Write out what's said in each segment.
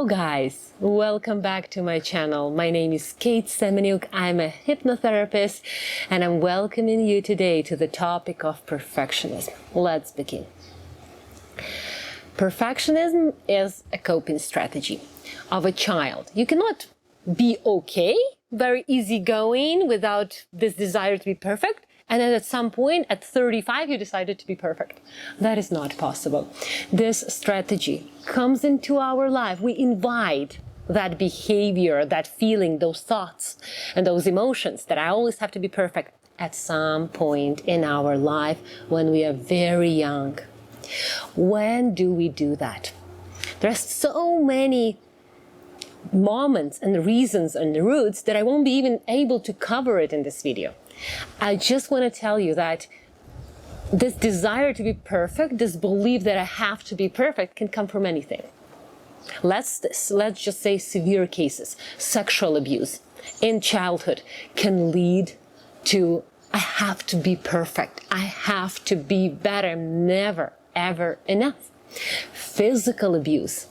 Hello guys, welcome back to my channel. My name is KateSemeniuk. I'm a hypnotherapist and I'm welcoming you today to the topic of perfectionism. Let's begin. Perfectionism is a coping strategy of a child. You cannot be okay, very easygoing without this desire to be perfect. And then at some point, at 35, you decided to be perfect. That is not possible. This strategy comes into our life. We invite that behavior, that feeling, those thoughts, and those emotions that I always have to be perfect at some point in our life when we are very young. When do we do that? There are so many moments and reasons and roots that I won't be even able to cover it in this video. I just want to tell you that this desire to be perfect, this belief that I have to be perfect, can come from anything. Let's just say severe cases. Sexual abuse in childhood can lead to, I have to be perfect. I have to be better, never, ever enough. Physical abuse.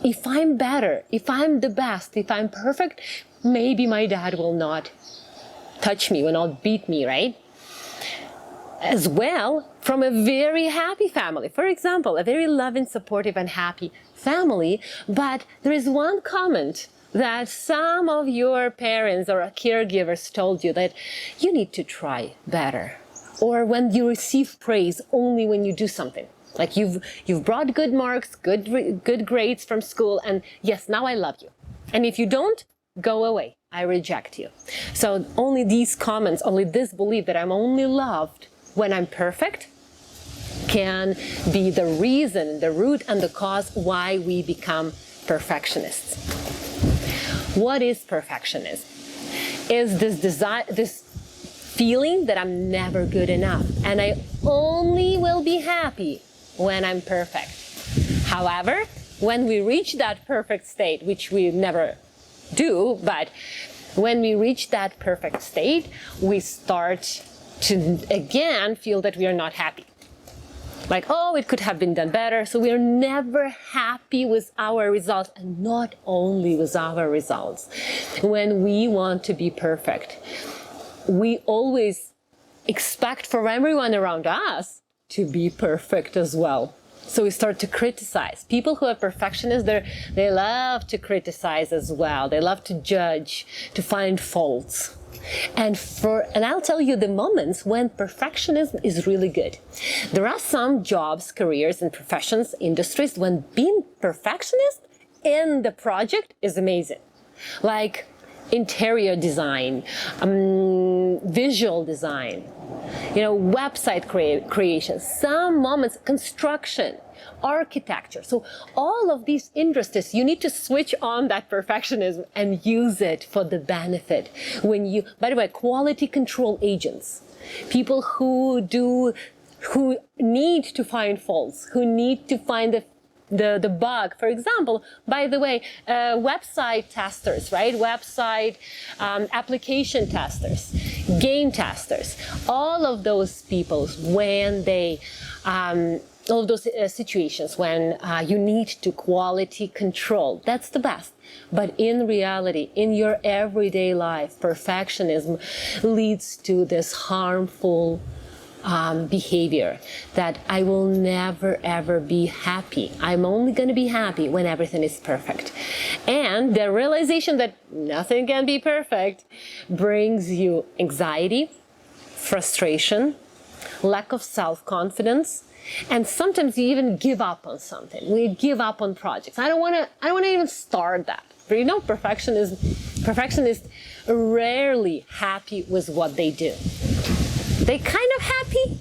If I'm better, if I'm the best, if I'm perfect, maybe my dad will not touch me, will not beat me, right? As well, from a very happy family. For example, a very loving, supportive, and happy family, but there is one comment that some of your parents or caregivers told you that you need to try better. Or when you receive praise only when you do something. Like you've brought good marks, good grades from school, and yes, now I love you. And if you don't, go away. I reject you. So only these comments, only this belief that I'm only loved when I'm perfect can be the reason, the root and the cause why we become perfectionists. What is perfectionism? Is this desire, this feeling that I'm never good enough and I only will be happy when I'm perfect. However, when we reach that perfect state, which we never do, but when we reach that perfect state, we start to again feel that we are not happy. Like, oh, it could have been done better. So we are never happy with our results, and not only with our results. When we want to be perfect, we always expect from everyone around us to be perfect as well. So we start to criticize. People who are perfectionists, they love to criticize as well. They love to judge, to find faults. And I'll tell you the moments when perfectionism is really good. There are some jobs, careers, and professions, industries, when being perfectionist in the project is amazing. Like interior design, visual design, website creation, some moments, construction, architecture. So all of these industries, you need to switch on that perfectionism and use it for the benefit. By the way, quality control agents, people who need to find faults, who need to find the bug. For example, by the way, website testers, right? Website application testers, game testers, all of those people, when they, all of those situations when you need to quality control, that's the best. But in reality, in your everyday life, perfectionism leads to this harmful behavior that I will never ever be happy. I'm only going to be happy when everything is perfect. And the realization that nothing can be perfect brings you anxiety, frustration, lack of self-confidence, and sometimes you even give up on something. We give up on projects. I don't want to even start that. But perfectionists are rarely happy with what they do. They're kind of happy,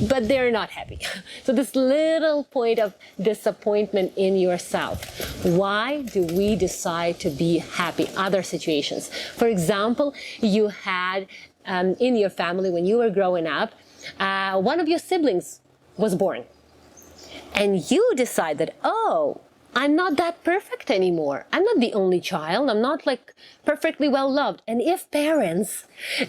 but they're not happy. So this little point of disappointment in yourself. Why do we decide to be happy? Other situations. For example, you had in your family when you were growing up, one of your siblings was born. And you decided, oh, I'm not that perfect anymore. I'm not the only child. I'm not like perfectly well loved. And if parents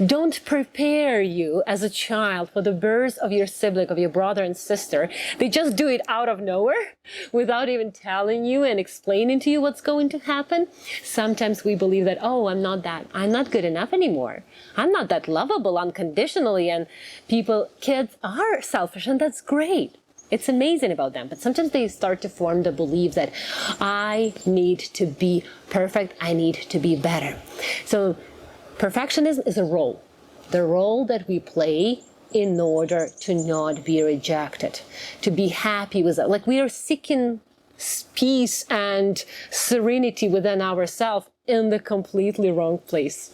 don't prepare you as a child for the birth of your sibling, of your brother and sister, they just do it out of nowhere without even telling you and explaining to you what's going to happen. Sometimes we believe that, oh, I'm not good enough anymore. I'm not that lovable unconditionally. And kids are selfish, and that's great. It's amazing about them, but sometimes they start to form the belief that I need to be perfect, I need to be better. So perfectionism is a role, the role that we play in order to not be rejected, to be happy with it. Like we are seeking peace and serenity within ourselves in the completely wrong place.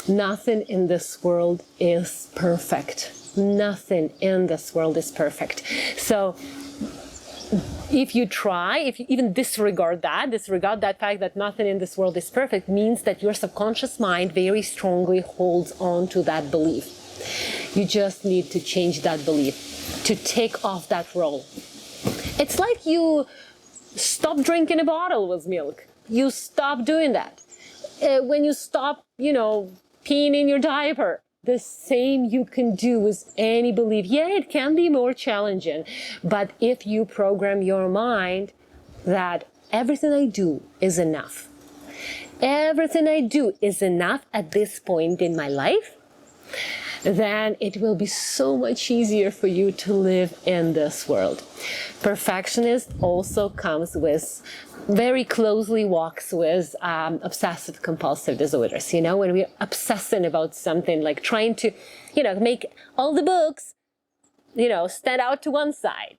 Nothing in this world is perfect. Nothing in this world is perfect. So if you even disregard that fact that nothing in this world is perfect, means that your subconscious mind very strongly holds on to that belief. You just need to change that belief, to take off that role. It's like you stop drinking a bottle with milk. You stop doing that. When you stop, peeing in your diaper, the same you can do with any belief. Yeah, it can be more challenging, but if you program your mind that everything I do is enough, everything I do is enough at this point in my life, then it will be so much easier for you to live in this world. Perfectionist also comes with, very closely walks with obsessive compulsive disorders. When we're obsessing about something, like trying to, make all the books, stand out to one side.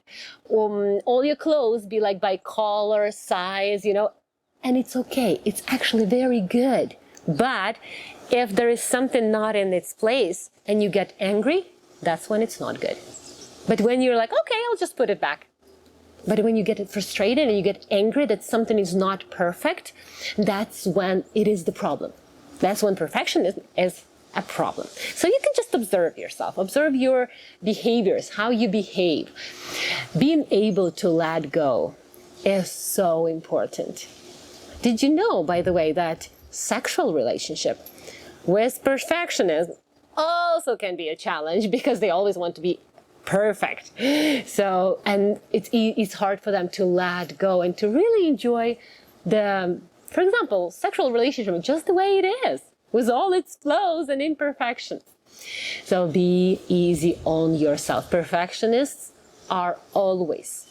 All your clothes be like by color, size, and it's okay. It's actually very good. But if there is something not in its place and you get angry, that's when it's not good. But when you're like, okay, I'll just put it back. But when you get frustrated and you get angry that something is not perfect, that's when it is the problem. That's when perfectionism is a problem. So you can just observe yourself, observe your behaviors, how you behave. Being able to let go is so important. Did you know, by the way, that sexual relationship with perfectionism also can be a challenge because they always want to be perfect. So, and it's hard for them to let go and to really enjoy for example, sexual relationship just the way it is, with all its flaws and imperfections. So be easy on yourself. Perfectionists are always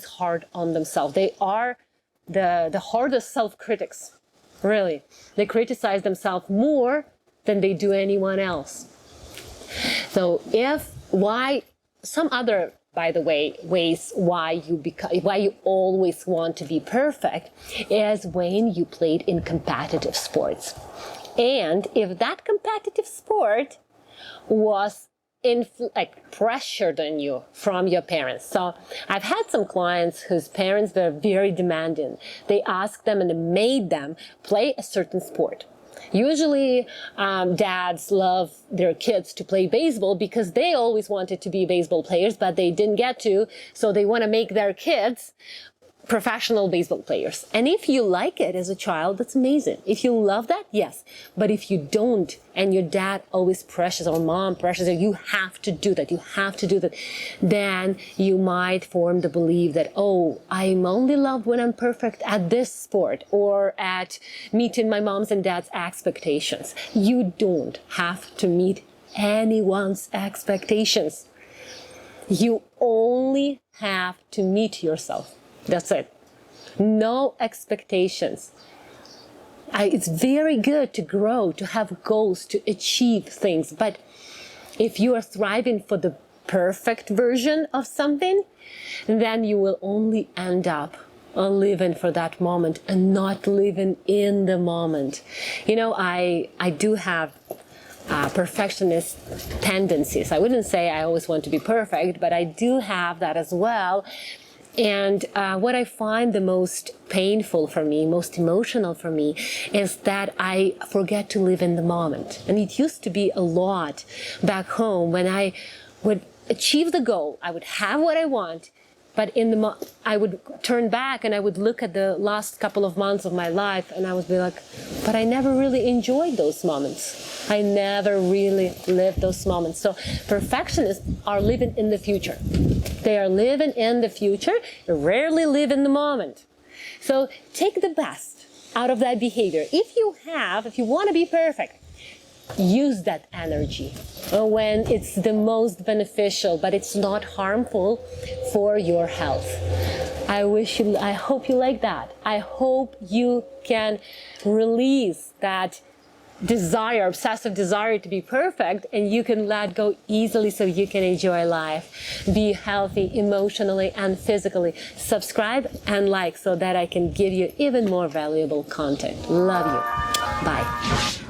hard on themselves. They are the hardest self-critics. Really, they criticize themselves more than they do anyone else. So some other, by the way, ways why you always want to be perfect is when you played in competitive sports. And if that competitive sport was pressured on you from your parents. So I've had some clients whose parents were very demanding. They asked them and made them play a certain sport. Usually dads love their kids to play baseball because they always wanted to be baseball players, but they didn't get to, so they want to make their kids professional baseball players. And if you like it as a child, that's amazing. If you love that, yes. But if you don't, and your dad always pressures or mom pressures you have to do that, then you might form the belief that, oh, I'm only loved when I'm perfect at this sport or at meeting my mom's and dad's expectations. You don't have to meet anyone's expectations. You only have to meet yourself. That's it. No expectations. It's very good to grow, to have goals, to achieve things. But if you are thriving for the perfect version of something, then you will only end up living for that moment and not living in the moment. I do have perfectionist tendencies. I wouldn't say I always want to be perfect, but I do have that as well. And what I find the most painful for me, most emotional for me, is that I forget to live in the moment. And it used to be a lot back home when I would achieve the goal, I would have what I want, But I would turn back and I would look at the last couple of months of my life and I would be like, but I never really enjoyed those moments. I never really lived those moments. So perfectionists are living in the future. They are living in the future, rarely live in the moment. So take the best out of that behavior. If you want to be perfect, use that energy when it's the most beneficial, but it's not harmful for your health. I hope you like that. I hope you can release that desire, obsessive desire to be perfect, and you can let go easily so you can enjoy life, be healthy emotionally and physically. Subscribe and like so that I can give you even more valuable content. Love you. Bye.